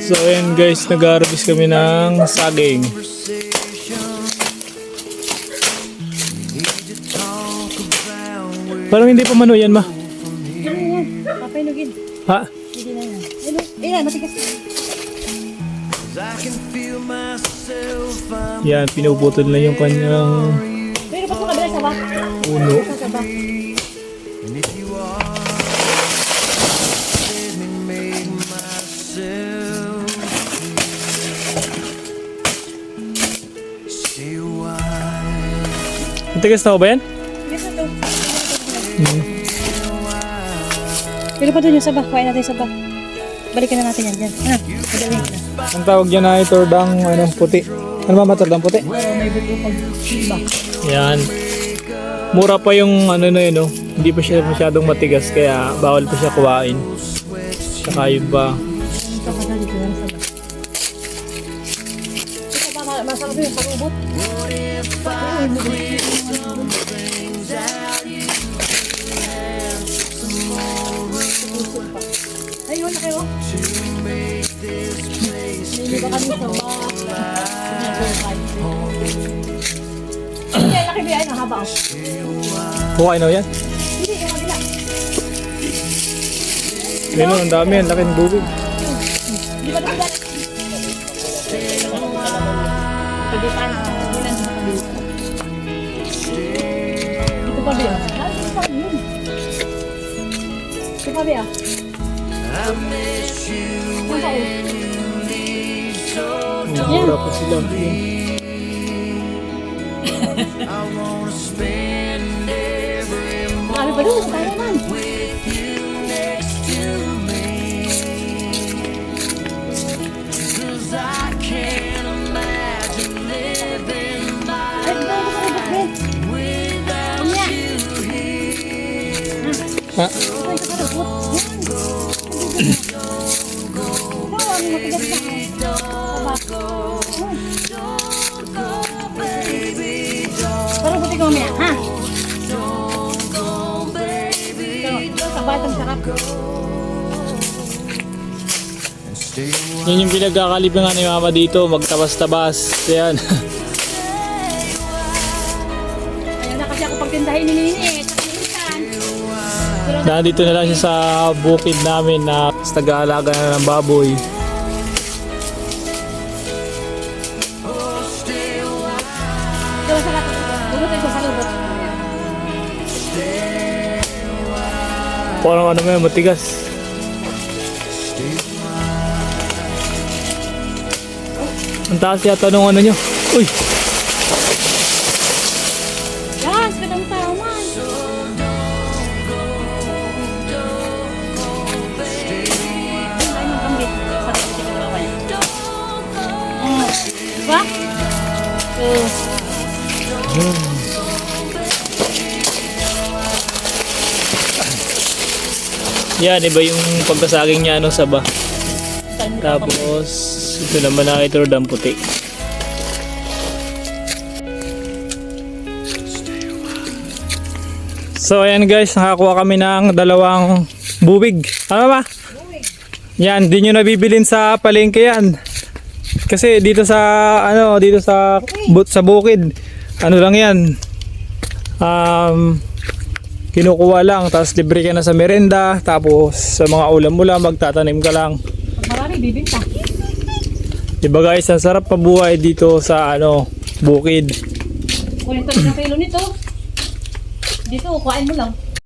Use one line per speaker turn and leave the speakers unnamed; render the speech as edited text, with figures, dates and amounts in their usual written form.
So ayan guys, nag-harvest kami ng saging. Parang hindi pa mano yan, ma.
Papainugin.
Ha?
Hindi na yan. Ayun, matigas na.
Yan, pinuputol na yung kanyang
Pero pa sa kabila sa bak.
uno.
Sa bak.
Matigas na ba yan?
Tigas na to. Pero pa doon yung sabak. Kuhain natin yung sabak. Balikan na natin yan dyan. Ha? Madalhin ko na.
Ang tawag dyan ay tordang puti. Ano ba matordang puti?
May buto pag iba.
Yan. Mura pa yung ano na yun, no? Hindi pa siya masyadong matigas kaya bawal pa siya kuhain. Saka yun ba?
Ito ka dali ko na sa sabak. Ito pa masarap yung pag-ubot. Ayun na kayo. Hindi ba kami sa bak? Hindi, laki ba yan? Ang haba ako.
Kuhain na yan?
Hindi, yung kabila.
Yun, ang dami yan. Laking bubig.
Di ba dapat? Pwede pa na. Ito pa ba? Ito pa yun. Ito pa ba?
Mura pa sila.
Marami pa doon. Tayo naman.
Ha?
Parang buti ko mamaya, ha? Ito, sabay ang sarap.
Yan yung pinagkakalipingan ni mama dito. Magtabas-tabas. Yan.
Ayun na kasi ako pagtindahin ni Nini eh. Tsaka ni Insan.
Nandito na lang siya sa bukid namin na taga-alaga na ng baboy.
Ito, sarap. Lulutin ko sa lubot.
Parang ano may matigas. Ang taas yata nung ano nyo. Uy!
Yan, kadang taman. Ay, magkambit. Sarap kasi kagawa niya. Diba?
Yan, iba yung pagkasaging niya ano saba. Tapos, ito naman na ito ang puti. So ayan guys, nakakuha kami ng dalawang bubig. Ano ba? Yan, di nyo nabibilin sa palengke yan. Kasi dito sa dito sa bukid, ano lang yan. Kinukuha lang, tapos libre ka na sa merenda, tapos sa mga ulam mo lang, magtatanim ka lang.
Marami, bibinta.
Diba guys, ang sarap pabuhay dito sa bukid.
Kung ito na kilo nito, dito, kuhain mo lang.